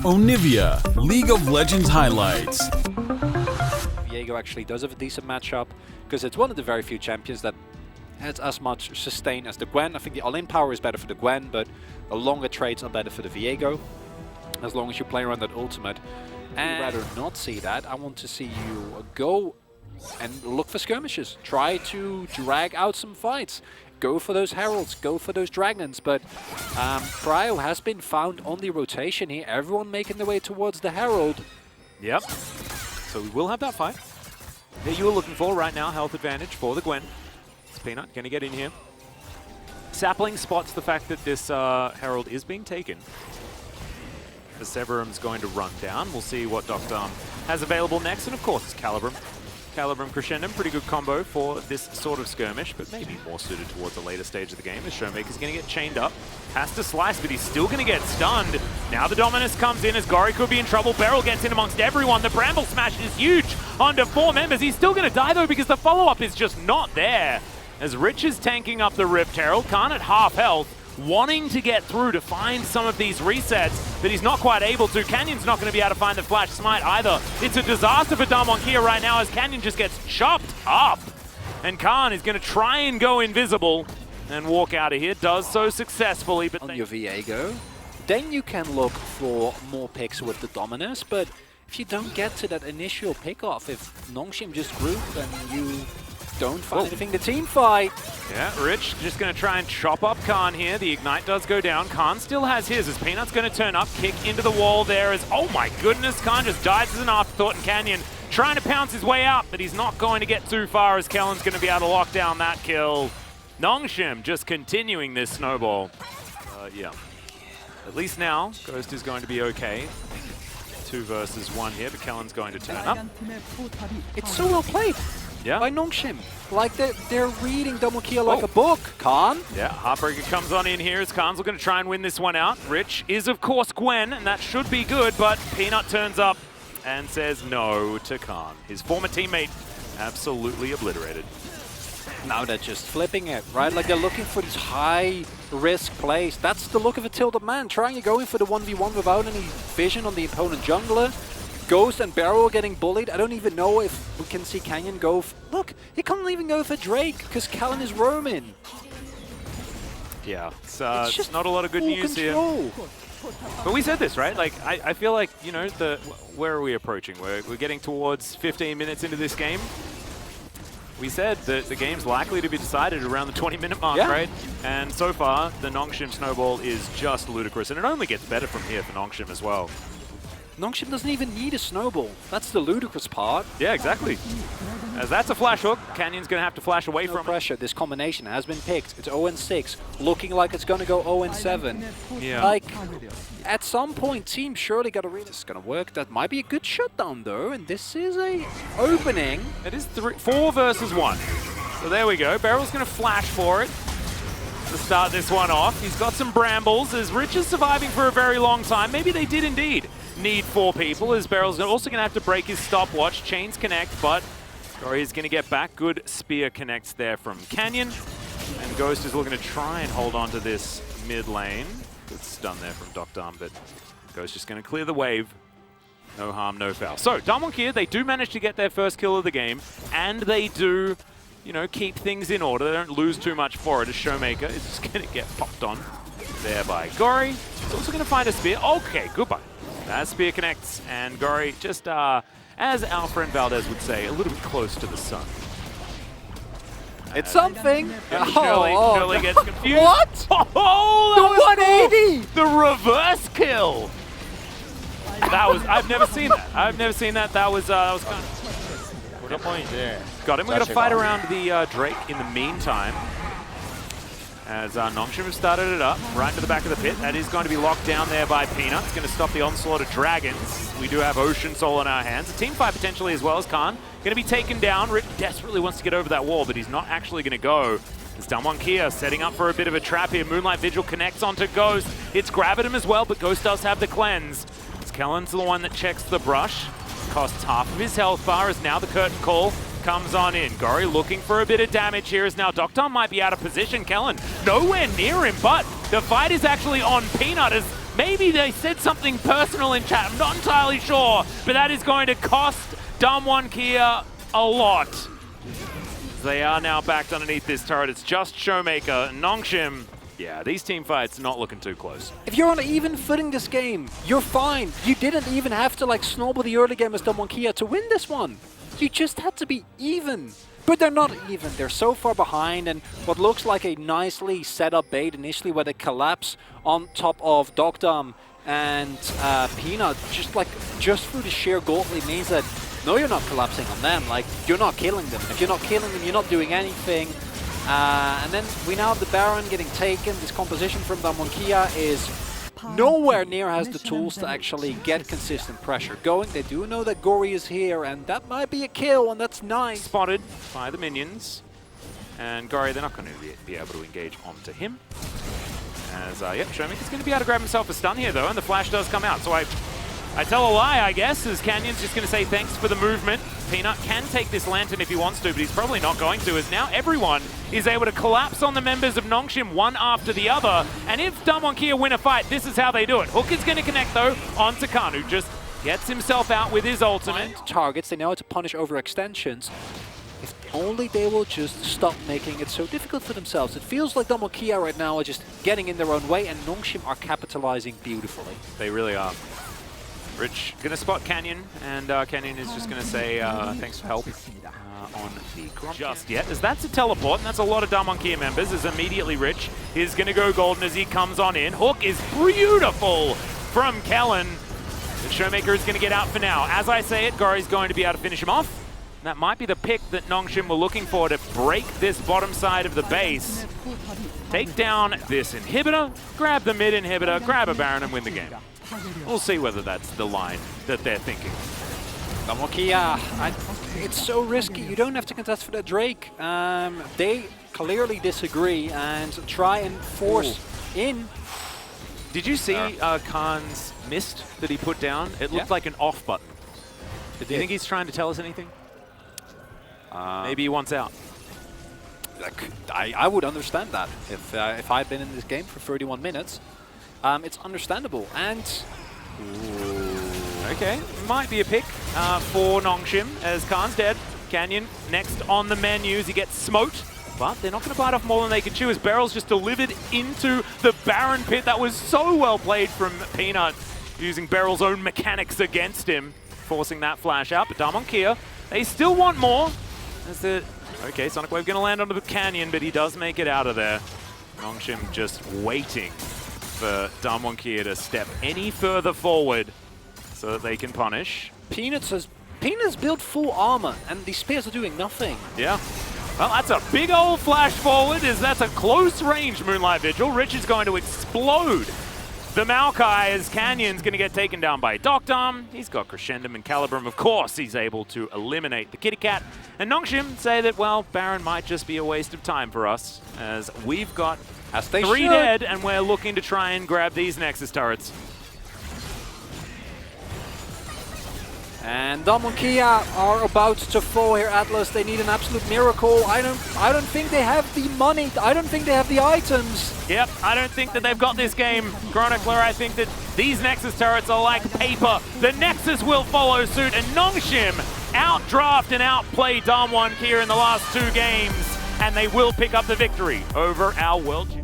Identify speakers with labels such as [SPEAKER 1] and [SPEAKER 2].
[SPEAKER 1] Onivia, League of Legends highlights.
[SPEAKER 2] Viego actually does have a decent matchup because it's one of the very few champions that has as much sustain as the Gwen. I think the all-in power is better for the Gwen, but the longer trades are better for the Viego, as long as you play around that ultimate. And I'd rather not see that. I want to see you go and look for skirmishes. Try to drag out some fights. Go for those heralds, go for those dragons, but Cryo has been found on the rotation here. Everyone making their way towards the herald.
[SPEAKER 3] Yep. So we will have that fight that you were looking for right now. Health advantage for the Gwen. It's Peanut going to get in here. Sapling spots the fact that this herald is being taken. The Severum's going to run down. We'll see what Dr. has available next, and of course it's Calibrum. Calibrum Crescendum, pretty good combo for this sort of skirmish, but maybe more suited towards the later stage of the game as Showmaker's going to get chained up. Has to slice, but he's still going to get stunned. Now the Dominus comes in as Gori could be in trouble. Beryl gets in amongst everyone. The Bramble Smash is huge onto 4 members. He's still going to die though because the follow-up is just not there. As Rich is tanking up the Rift Herald, Khan at half health, wanting to get through to find some of these resets, but he's not quite able to. Canyon's not going to be able to find the Flash Smite either. It's a disaster for Damwon right now as Canyon just gets chopped up. And Khan is going to try and go invisible and walk out of here. Does so successfully. But
[SPEAKER 2] on your Viego, then you can look for more picks with the Dominus, but if you don't get to that initial pick-off, if Nongshim just group and you don't find anything to team fight.
[SPEAKER 3] Yeah, Rich just going to try and chop up Khan here. The Ignite does go down. Khan still has his as Peanut's going to turn up, kick into the wall there as, oh my goodness, Khan just dies as an afterthought, and Canyon trying to pounce his way out, but he's not going to get too far as Kellen's going to be able to lock down that kill. Nongshim just continuing this snowball. Yeah. At least now, Ghost is going to be okay. 2 versus 1 here, but Kellen's going to turn up.
[SPEAKER 2] It's so well played.
[SPEAKER 3] Yeah.
[SPEAKER 2] By Nongshim. Like they're reading Damokia like a book. Khan.
[SPEAKER 3] Yeah, Heartbreaker comes on in here as Khan's going to try and win this one out. Rich is, of course, Gwen, and that should be good, but Peanut turns up and says no to Khan. His former teammate absolutely obliterated.
[SPEAKER 2] Now they're just flipping it, right? Like they're looking for these high-risk plays. That's the look of a tilted man, trying to go in for the 1v1 without any vision on the opponent jungler. Ghost and Beryl getting bullied. I don't even know if we can see Canyon go. Look, he can't even go for Drake because Callan is roaming.
[SPEAKER 3] Yeah, it's just not a lot of good news here. But we said this, right? Like, I feel like, you know, where are we approaching? We're getting towards 15 minutes into this game. We said that the game's likely to be decided around the 20-minute mark, right? And so far, the Nongshim snowball is just ludicrous, and it only gets better from here for Nongshim as well.
[SPEAKER 2] Nongshim doesn't even need a snowball. That's the ludicrous part.
[SPEAKER 3] Yeah, exactly. As that's a flash hook, Canyon's going to have to flash away from
[SPEAKER 2] pressure. This combination has been picked. It's 0-6, looking like it's going to go 0-7.
[SPEAKER 3] Yeah.
[SPEAKER 2] Like, at some point, team surely got to read it's going to work. That might be a good shutdown, though, and this is a opening.
[SPEAKER 3] It is 4 versus 1. So there we go. Beryl's going to flash for it to start this one off. He's got some brambles as Rich is surviving for a very long time. Maybe they did indeed need 4 people, as Beryl's also going to have to break his stopwatch. Chains connect, but Gori's going to get back. Good spear connects there from Canyon. And Ghost is looking to try and hold on to this mid lane. Good stun there from Dr. but Ghost just going to clear the wave. No harm, no foul. So, Damwon, they do manage to get their first kill of the game, and they do, you know, keep things in order. They don't lose too much for it, as Showmaker is just going to get popped on there by Gori. He's also going to find a spear. Okay, goodbye. That spear connects, and Gori just, as our friend Valdez would say, a little bit close to the sun.
[SPEAKER 2] It's something.
[SPEAKER 3] Shirley gets confused.
[SPEAKER 2] What?
[SPEAKER 3] Oh,
[SPEAKER 2] the 180!
[SPEAKER 3] The reverse kill. That was, I've never seen that. I've never seen that. That was kind of... Got him. We're going to fight around the Drake in the meantime. As Nongshim have started it up, right into the back of the pit. That is going to be locked down there by Peanut. It's going to stop the onslaught of dragons. We do have Ocean Soul in our hands. A team fight potentially as well as Khan. Going to be taken down. Rick desperately wants to get over that wall, but he's not actually going to go. It's Damwon setting up for a bit of a trap here. Moonlight Vigil connects onto Ghost. It's grabbed him as well, but Ghost does have the cleanse. As Kellen's the one that checks the brush. Costs half of his health bar as now the curtain call comes on in. Gori looking for a bit of damage here as now Dr. might be out of position. Kellen nowhere near him, but the fight is actually on Peanut as Maybe they said something personal in chat. I'm not entirely sure, but that is going to cost Damwon a lot. They are now backed underneath this turret. It's just Showmaker and Nongshim. Yeah, these team fights not looking too close.
[SPEAKER 2] If you're on even footing this game, you're fine. You didn't even have to like snowball the early game as Damwon to win this one. You just had to be even. But they're not even. They're so far behind, and what looks like a nicely set up bait initially where they collapse on top of Dogdom and Peanut, just through the sheer gauntlet means that no, you're not collapsing on them. Like, you're not killing them. If you're not killing them, you're not doing anything. And then we now have the Baron getting taken. This composition from Damwon is nowhere near has the tools to actually get consistent pressure going. They do know that Gory is here, and that might be a kill, and that's nice.
[SPEAKER 3] Spotted by the minions. And Gory, they're not going to be able to engage onto him. As, yep, Showmaker's going to be able to grab himself a stun here, though, and the flash does come out. So I tell a lie, I guess, as Canyon's just going to say thanks for the movement. Peanut can take this Lantern if he wants to, but he's probably not going to, as now everyone is able to collapse on the members of Nongshim one after the other. And if Damwon win a fight, this is how they do it. Hook is going to connect, though, onto Khan, who just gets himself out with his ultimate.
[SPEAKER 2] Targets, they know how to punish overextensions. If only they will just stop making it so difficult for themselves. It feels like Damwon right now are just getting in their own way, and Nongshim are capitalizing beautifully.
[SPEAKER 3] They really are. Rich gonna spot Canyon, and Canyon is just gonna say thanks for help on the Gromp. Just yet, as that's a teleport, and that's a lot of Damwon members, as immediately Rich is gonna go golden as he comes on in. Hook is beautiful from Kellen. The Showmaker is gonna get out for now. As I say it, Gory's going to be able to finish him off. And that might be the pick that Nongshim were looking for to break this bottom side of the base. Take down this inhibitor, grab the mid inhibitor, grab a Baron, and win the game. We'll see whether that's the line that they're thinking.
[SPEAKER 2] Damwon, it's so risky. You don't have to contest for that Drake. They clearly disagree and try and force in.
[SPEAKER 3] Did you see Khan's mist that he put down? It looked like an off button. Do you think he's trying to tell us anything? Maybe he wants out.
[SPEAKER 2] Like, I would understand that if I'd been in this game for 31 minutes. It's understandable, and
[SPEAKER 3] okay, might be a pick for Nongshim as Khan's dead. Canyon next on the menus, he gets smoked, but they're not going to bite off more than they can chew as Barrel's just delivered into the Baron pit. That was so well played from Peanut, using Barrel's own mechanics against him, forcing that flash out. But Damwon, they still want more. Okay, Sonic Wave going to land onto the Canyon, but he does make it out of there. Nongshim just waiting for Damwon to step any further forward so that they can punish.
[SPEAKER 2] Peanut's built full armor, and these spears are doing nothing.
[SPEAKER 3] Yeah. Well, that's a big old flash forward, as that's a close range Moonlight Vigil. Rich is going to explode the Maokai as Canyon's going to get taken down by Dogdom. He's got Crescendum and Calibrum. Of course, he's able to eliminate the Kitty Cat. And Nongshim say that, well, Baron might just be a waste of time for us, as we've got 3 dead, and we're looking to try and grab these Nexus turrets.
[SPEAKER 2] And Damwon are about to fall here, Atlas. They need an absolute miracle. I don't think they have the money. I don't think they have the items.
[SPEAKER 3] Yep, I don't think that they've got this game. Chronicler, I think that these Nexus turrets are like paper. The Nexus will follow suit, and Nongshim outdraft and outplay Damwon in the last 2 games, and they will pick up the victory over our world champion.